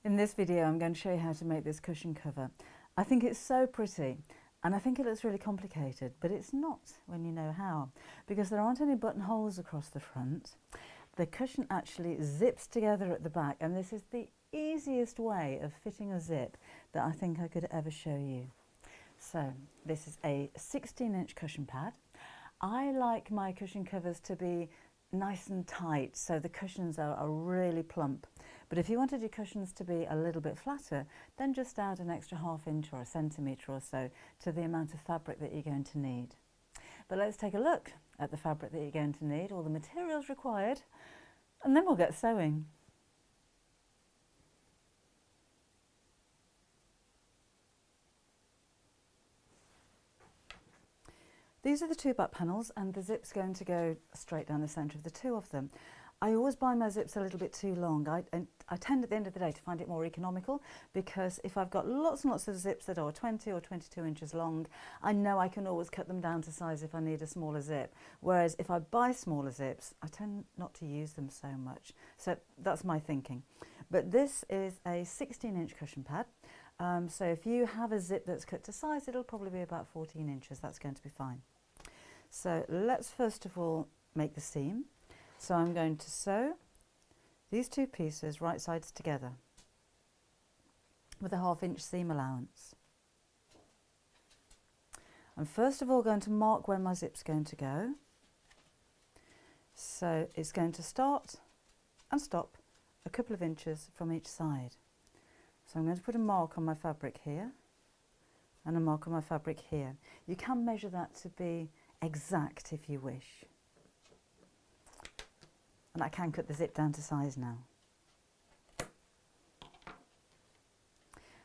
In this video I'm going to show you how to make this cushion cover. I think it's so pretty and I think it looks really complicated, but it's not when you know how, because there aren't any buttonholes across the front. The cushion actually zips together at the back, and this is the easiest way of fitting a zip that I think I could ever show you. So this is a 16-inch cushion pad. I like my cushion covers to be nice and tight, so the cushions are really plump. But if you wanted your cushions to be a little bit flatter, then just add an extra ½ inch or a centimetre or so to the amount of fabric that you're going to need. But let's take a look at the fabric that you're going to need, all the materials required, and then we'll get sewing. These are the two back panels, and the zip's going to go straight down the centre of the two of them. I always buy my zips a little bit too long. I tend at the end of the day to find it more economical, because if I've got lots and lots of zips that are 20 or 22 inches long, I know I can always cut them down to size if I need a smaller zip. Whereas if I buy smaller zips, I tend not to use them so much. So that's my thinking. But this is a 16-inch cushion pad. So if you have a zip that's cut to size, it'll probably be about 14 inches. That's going to be fine. So let's first of all make the seam. So I'm going to sew these two pieces right sides together with a ½ inch seam allowance. I'm first of all going to mark where my zip's going to go. So it's going to start and stop a couple of inches from each side. So I'm going to put a mark on my fabric here and a mark on my fabric here. You can measure that to be exact if you wish. And I can cut the zip down to size now.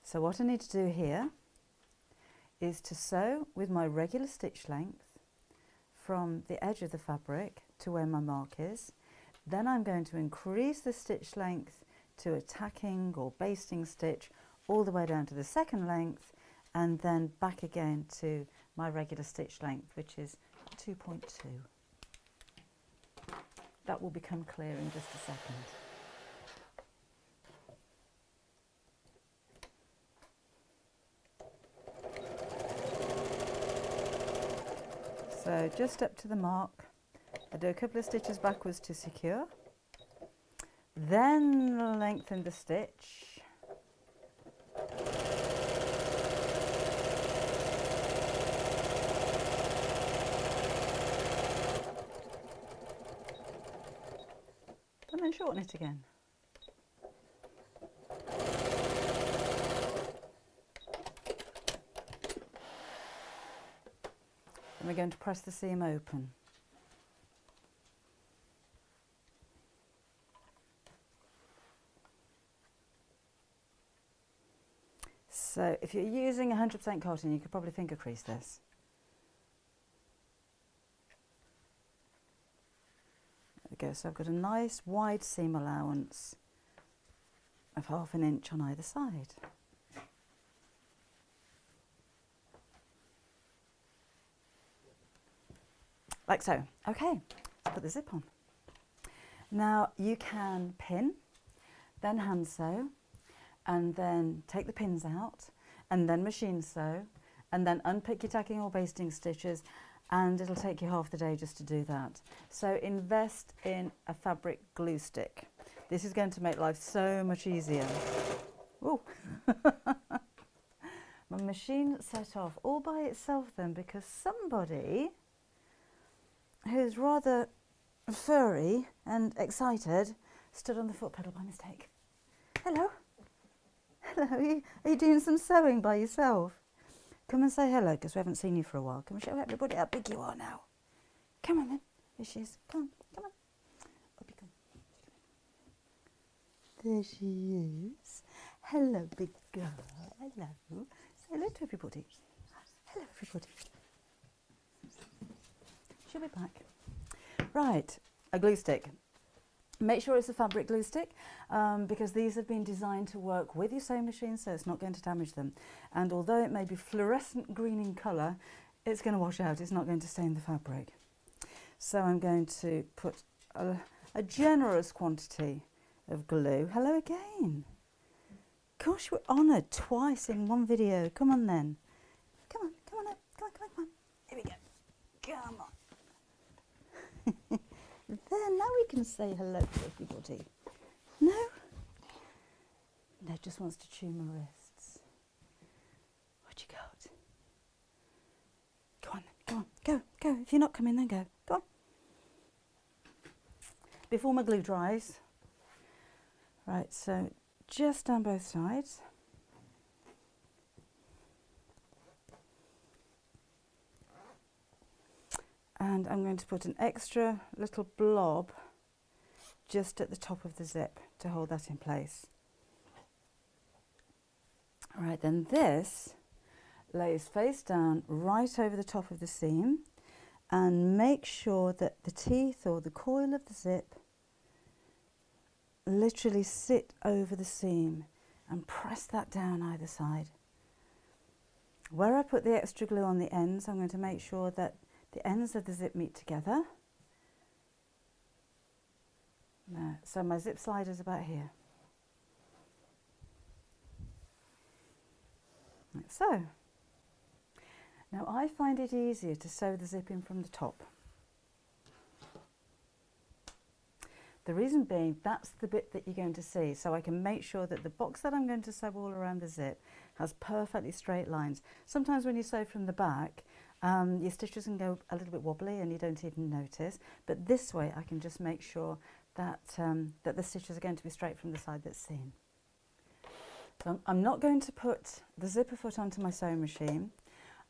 So what I need to do here is to sew with my regular stitch length from the edge of the fabric to where my mark is. Then I'm going to increase the stitch length to a tacking or basting stitch all the way down to the second length, and then back again to my regular stitch length, which is 2.2. That will become clear in just a second. So just up to the mark, I do a couple of stitches backwards to secure, then lengthen the stitch, and then shorten it again. And we're going to press the seam open. So if you're using 100% cotton, you could probably finger crease this. There we go. So I've got a nice wide seam allowance of ½ inch on either side. Like so. Okay, let's put the zip on. Now you can pin, then hand sew, and then take the pins out, and then machine sew, and then unpick your tacking or basting stitches, and it'll take you half the day just to do that. So invest in a fabric glue stick. This is going to make life so much easier. Ooh. My machine set off all by itself then, because somebody who's rather furry and excited stood on the foot pedal by mistake. Hello. Hello, are you doing some sewing by yourself? Come and say hello, because we haven't seen you for a while. Come and show everybody how big you are now. Come on then. There she is. Come on, come on. Up you come. There she is. Hello, big girl. Hello. Say hello to everybody. Hello, everybody. She'll be back. Right, a glue stick. Make sure it's a fabric glue stick, because these have been designed to work with your sewing machine, so it's not going to damage them. And although it may be fluorescent green in colour, it's going to wash out, it's not going to stain the fabric. So I'm going to put a generous quantity of glue. Hello again. Gosh, we're honoured twice in one video. Come on then. Come on, come on up. Come on, come on, come on. Here we go. Come on. There, now we can say hello to everybody. No? No, just wants to chew my wrists. What you got? Go on, go on, go, go. If you're not coming, then go. Go on. Before my glue dries. Right, so just down both sides. And I'm going to put an extra little blob just at the top of the zip to hold that in place. All right, then this lays face down right over the top of the seam, and make sure that the teeth or the coil of the zip literally sit over the seam, and press that down either side. Where I put the extra glue on the ends, I'm going to make sure that the ends of the zip meet together. There. So my zip slider is about here. Like so. Now I find it easier to sew the zip in from the top. The reason being, that's the bit that you're going to see, so I can make sure that the box that I'm going to sew all around the zip has perfectly straight lines. Sometimes when you sew from the back, your stitches can go a little bit wobbly and you don't even notice, but this way I can just make sure that, that the stitches are going to be straight from the side that's seen. So I'm not going to put the zipper foot onto my sewing machine.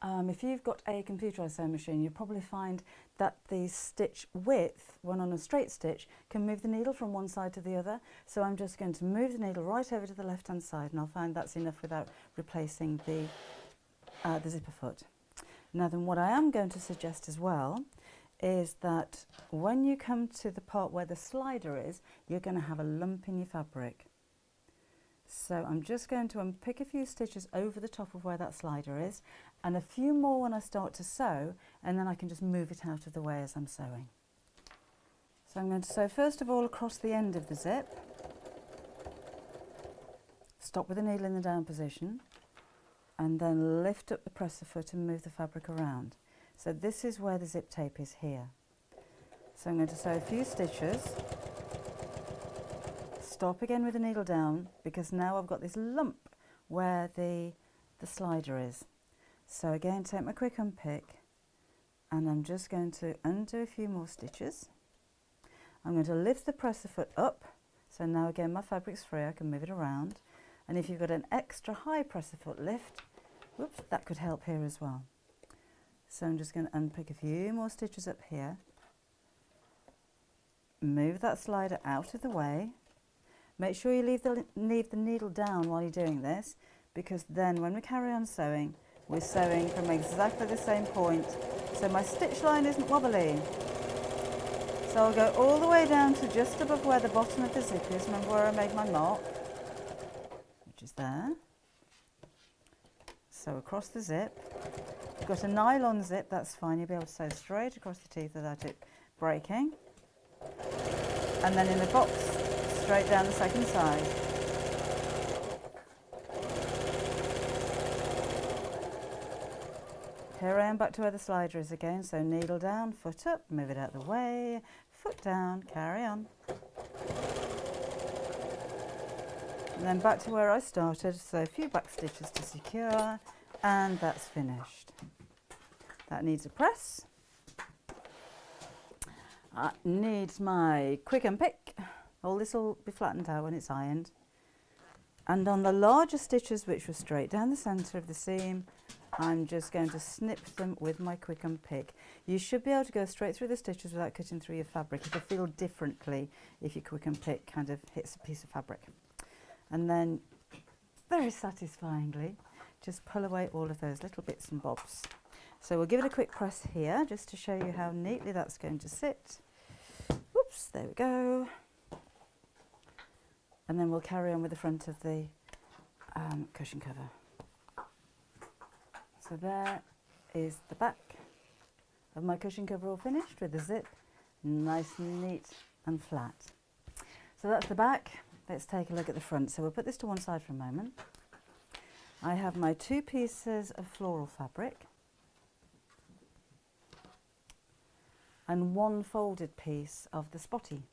If you've got a computerised sewing machine, you'll probably find that the stitch width, when on a straight stitch, can move the needle from one side to the other. So I'm just going to move the needle right over to the left-hand side, and I'll find that's enough without replacing the zipper foot. Now then, what I am going to suggest as well is that when you come to the part where the slider is, you're going to have a lump in your fabric. So I'm just going to unpick a few stitches over the top of where that slider is, and a few more when I start to sew, and then I can just move it out of the way as I'm sewing. So I'm going to sew first of all across the end of the zip. Stop with the needle in the down position, and then lift up the presser foot and move the fabric around. So this is where the zip tape is here. So I'm going to sew a few stitches. Stop again with the needle down, because now I've got this lump where the slider is. So again, take my quick unpick, and I'm just going to undo a few more stitches. I'm going to lift the presser foot up, so now again my fabric's free, I can move it around. And if you've got an extra high presser foot lift, whoops, that could help here as well. So I'm just going to unpick a few more stitches up here, move that slider out of the way. Make sure you leave the needle down while you're doing this, because then when we carry on sewing, we're sewing from exactly the same point, so my stitch line isn't wobbly. So I'll go all the way down to just above where the bottom of the zip is. Remember where I made my mark, which is there. So across the zip. If you've got a nylon zip, that's fine. You'll be able to sew straight across the teeth without it breaking. And then in the box, straight down the second side. Here I am back to where the slider is again, so needle down, foot up, move it out of the way, foot down, carry on. And then back to where I started, so a few back stitches to secure, and that's finished. That needs a press. Needs my quick unpick. All this will be flattened out when it's ironed. And on the larger stitches, which were straight down the centre of the seam, I'm just going to snip them with my quick unpick. You should be able to go straight through the stitches without cutting through your fabric. It'll feel differently if your quick unpick kind of hits a piece of fabric. And then, very satisfyingly, just pull away all of those little bits and bobs. So we'll give it a quick press here, just to show you how neatly that's going to sit. Whoops, there we go. And then we'll carry on with the front of the cushion cover. So there is the back of my cushion cover all finished with the zip, nice and neat and flat. So that's the back. let's take a look at the front. So we'll put this to one side for a moment. I have my 2 pieces of floral fabric and 1 folded piece of the spotty.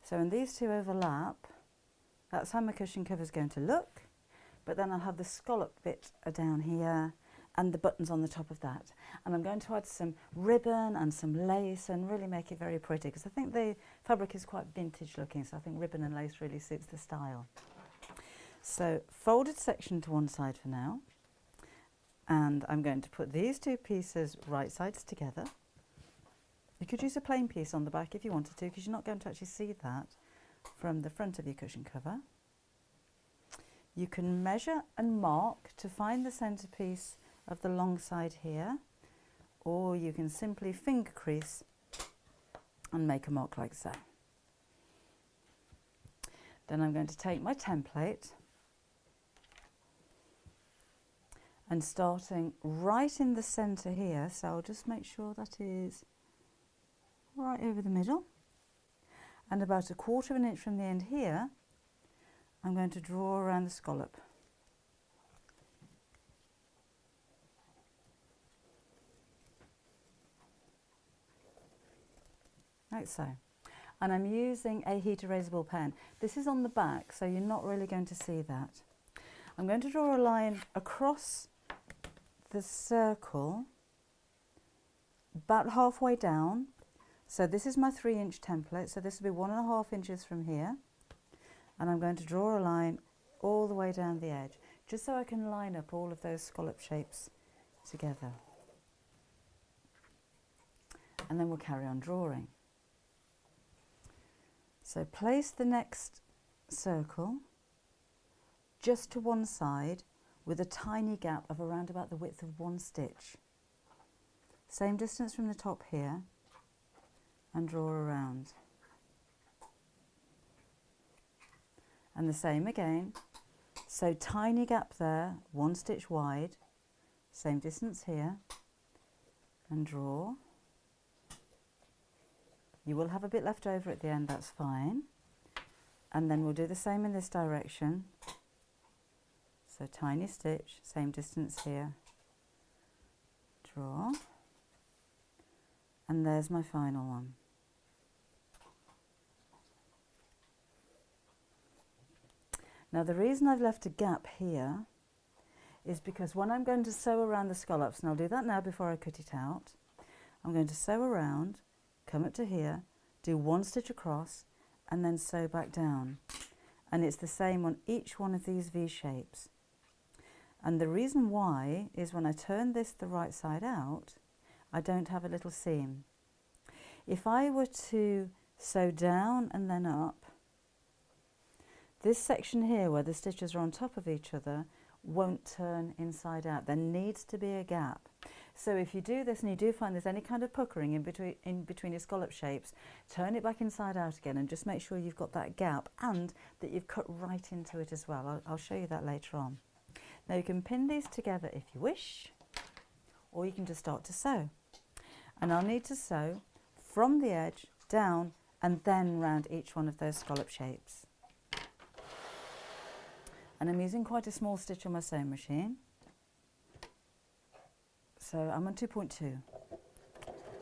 So when these 2 overlap, that's how my cushion cover is going to look, but then I'll have the scallop bit down here and the buttons on the top of that. And I'm going to add some ribbon and some lace and really make it very pretty, because I think the fabric is quite vintage looking, so I think ribbon and lace really suits the style. So folded section to one side for now, and I'm going to put these 2 pieces right sides together. You could use a plain piece on the back if you wanted to, because you're not going to actually see that from the front of your cushion cover. You can measure and mark to find the centre piece of the long side here, or you can simply finger crease and make a mark like so. Then I'm going to take my template and starting right in the centre here, so I'll just make sure that is right over the middle, and about 1/4 of an inch from the end here, I'm going to draw around the scallop. Like so. And I'm using a heat erasable pen. This is on the back, so you're not really going to see that. I'm going to draw a line across the circle about halfway down. So this is my 3-inch template, so this will be 1.5 inches from here, and I'm going to draw a line all the way down the edge, just so I can line up all of those scallop shapes together. And then we'll carry on drawing. So place the next circle just to one side with a tiny gap of around about the width of 1 stitch. Same distance from the top here, and draw around. And the same again, so tiny gap there, 1 stitch wide, same distance here, and draw. You will have a bit left over at the end, that's fine. And then we'll do the same in this direction. So tiny stitch, same distance here, draw, and there's my final one. Now the reason I've left a gap here is because when I'm going to sew around the scallops, and I'll do that now before I cut it out, I'm going to sew around, come up to here, do 1 stitch across, and then sew back down. And it's the same on each one of these V shapes. And the reason why is when I turn this the right side out, I don't have a little seam. If I were to sew down and then up, this section here where the stitches are on top of each other won't turn inside out. There needs to be a gap. So if you do this and you do find there's any kind of puckering in between your scallop shapes, turn it back inside out again and just make sure you've got that gap and that you've cut right into it as well. I'll show you that later on. Now you can pin these together if you wish, or you can just start to sew. And I'll need to sew from the edge down and then round each one of those scallop shapes. And I'm using quite a small stitch on my sewing machine. So I'm on 2.2.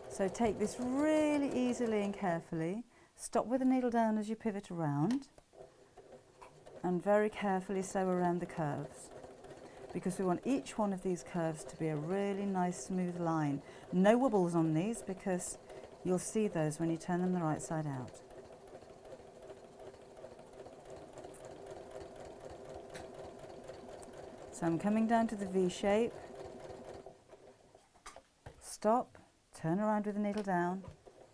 So take this really easily and carefully, stop with the needle down as you pivot around, and very carefully sew around the curves, because we want each one of these curves to be a really nice smooth line. No wobbles on these, because you'll see those when you turn them the right side out. So I'm coming down to the V shape, stop, turn around with the needle down,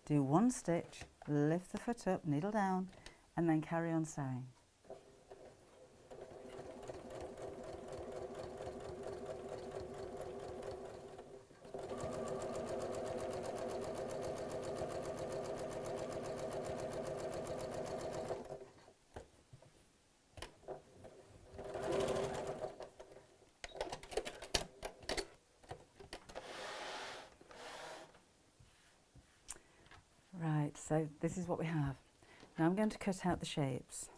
do 1 stitch, lift the foot up, needle down, and then carry on sewing. Right, so this is what we have. Now I'm going to cut out the shapes.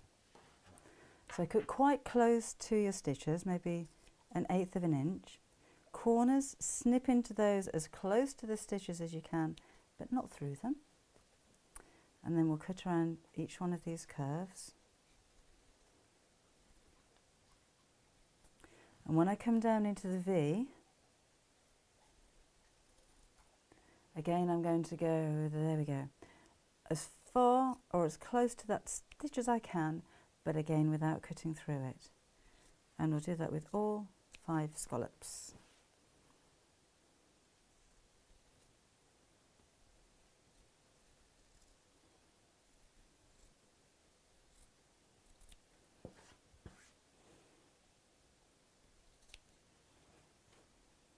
So cut quite close to your stitches, maybe 1/8 of an inch. Corners, snip into those as close to the stitches as you can, but not through them. And then we'll cut around each one of these curves. And when I come down into the V, again I'm going to go, there we go, as far or as close to that stitch as I can, but again without cutting through it. And we'll do that with all 5 scallops.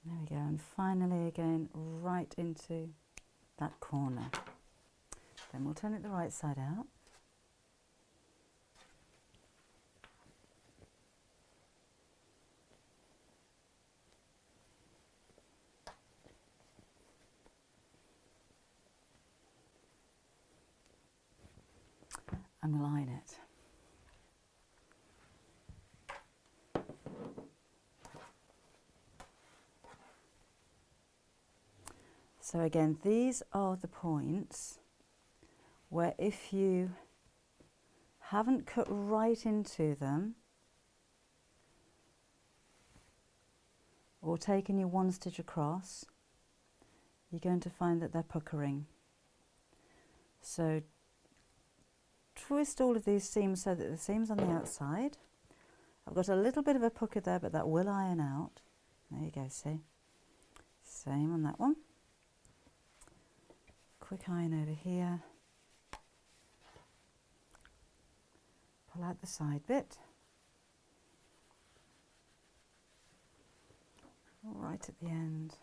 There we go, and finally again right into that corner. Then we'll turn it the right side out. And line it. So again, these are the points where if you haven't cut right into them or taken your 1 stitch across, you're going to find that they're puckering. So twist all of these seams so that the seams on the outside. I've got a little bit of a pucker there, but that will iron out. There you go, see? Same on that one. Quick iron over here. Pull out the side bit. Right at the end.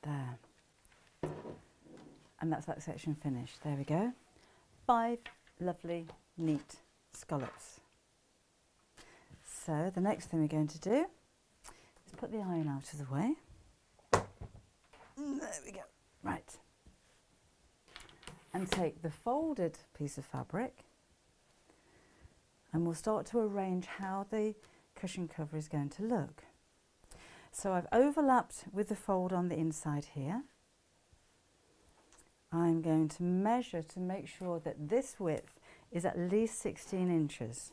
There. And that's that section finished. There we go. 5 lovely, neat scallops. So the next thing we're going to do is put the iron out of the way. There we go. Right. And take the folded piece of fabric and we'll start to arrange how the cushion cover is going to look. So I've overlapped with the fold on the inside here. I'm going to measure to make sure that this width is at least 16 inches.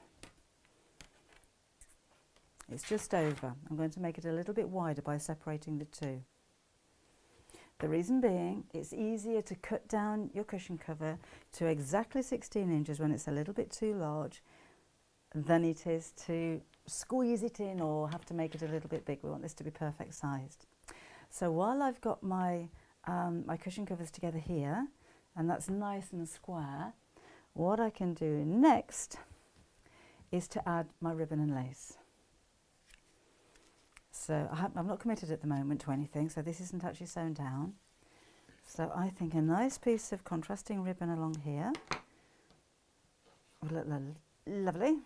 It's just over. I'm going to make it a little bit wider by separating the two. The reason being, it's easier to cut down your cushion cover to exactly 16 inches when it's a little bit too large than it is to squeeze it in or have to make it a little bit big. We want this to be perfect sized. So while I've got my my cushion covers together here, and that's nice and square, what I can do next is to add my ribbon and lace. So I'm not committed at the moment to anything, so this isn't actually sewn down. So I think a nice piece of contrasting ribbon along here will look lovely.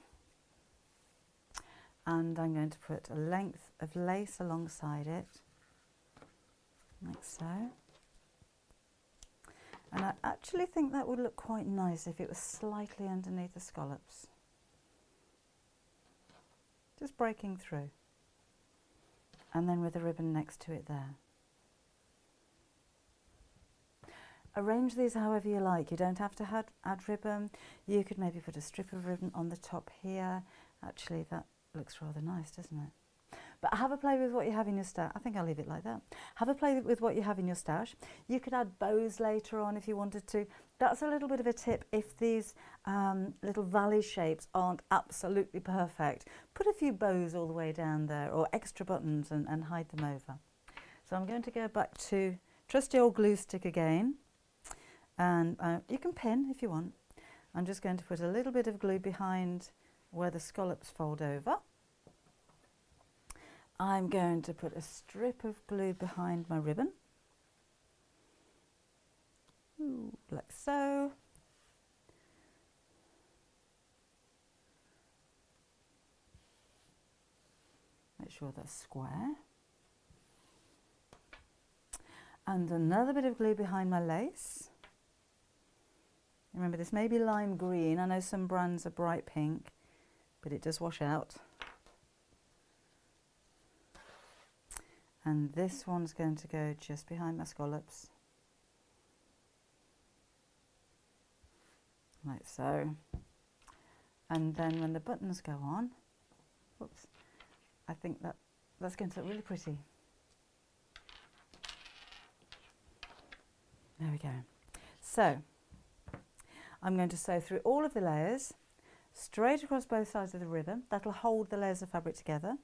And I'm going to put a length of lace alongside it, like so. And I actually think that would look quite nice if it was slightly underneath the scallops. Just breaking through. And then with a ribbon next to it there. Arrange these however you like. You don't have to add ribbon. You could maybe put a strip of ribbon on the top here. Actually, that looks rather nice, doesn't it? But have a play with what you have in your stash. I think I'll leave it like that. Have a play with what you have in your stash. You could add bows later on if you wanted to. That's a little bit of a tip if these little valley shapes aren't absolutely perfect. Put a few bows all the way down there or extra buttons and hide them over. So I'm going to go back to trusty old glue stick again. And you can pin if you want. I'm just going to put a little bit of glue behind where the scallops fold over. I'm going to put a strip of glue behind my ribbon, like so. Make sure that's square. And another bit of glue behind my lace. Remember, this may be lime green. I know some brands are bright pink, but it does wash out. And this one's going to go just behind my scallops, like so. And then when the buttons go on, whoops, I think that's going to look really pretty. There we go. So I'm going to sew through all of the layers, straight across both sides of the ribbon. That'll hold the layers of fabric together.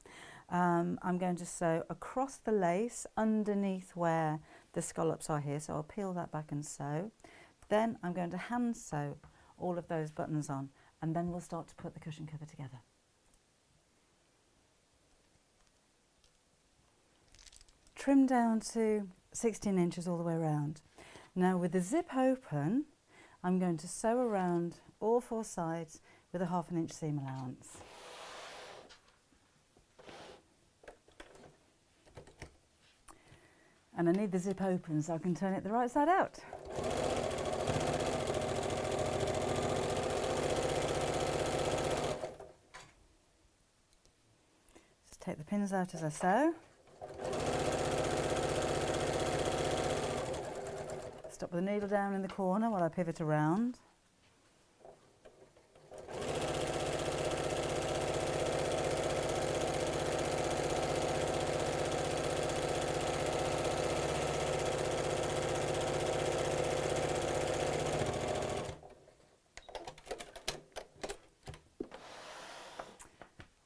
I'm going to sew across the lace underneath where the scallops are here, so I'll peel that back and sew. Then I'm going to hand sew all of those buttons on, and then we'll start to put the cushion cover together. Trim down to 16 inches all the way around. Now with the zip open, I'm going to sew around all four sides with a 1/2 inch seam allowance. And I need the zip open so I can turn it the right side out. Just take the pins out as I sew. Stop the needle down in the corner while I pivot around.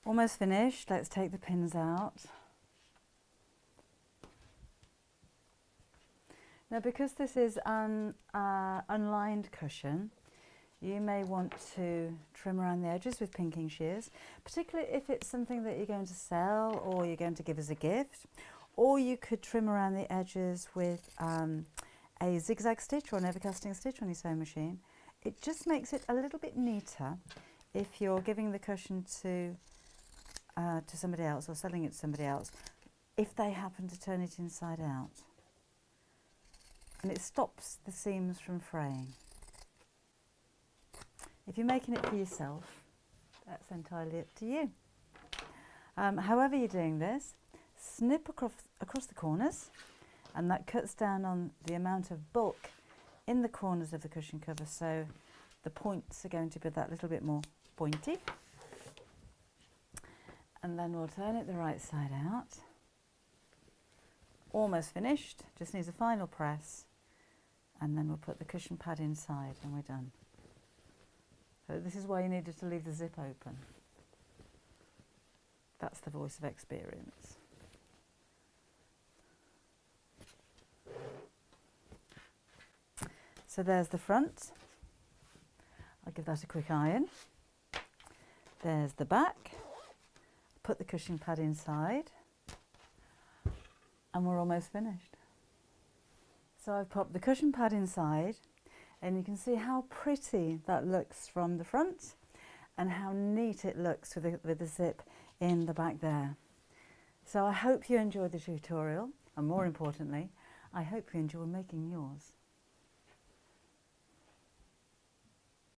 Almost finished. Let's take the pins out. Now, because this is an unlined cushion, you may want to trim around the edges with pinking shears, particularly if it's something that you're going to sell or you're going to give as a gift. Or you could trim around the edges with a zigzag stitch or an evercasting stitch on your sewing machine. It just makes it a little bit neater if you're giving the cushion to somebody else or selling it to somebody else, if they happen to turn it inside out. And it stops the seams from fraying. If you're making it for yourself, that's entirely up to you. However you're doing this, snip across the corners, and that cuts down on the amount of bulk in the corners of the cushion cover, so the points are going to be that little bit more pointy. And then we'll turn it the right side out. Almost finished, just needs a final press, and then we'll put the cushion pad inside and we're done. So this is why you needed to leave the zip open. That's the voice of experience. So there's the front. I'll give that a quick iron. There's the back. Put the cushion pad inside, and we're almost finished. So I've popped the cushion pad inside, and you can see how pretty that looks from the front and how neat it looks with the zip in the back there. So I hope you enjoyed the tutorial, and more importantly, I hope you enjoy making yours.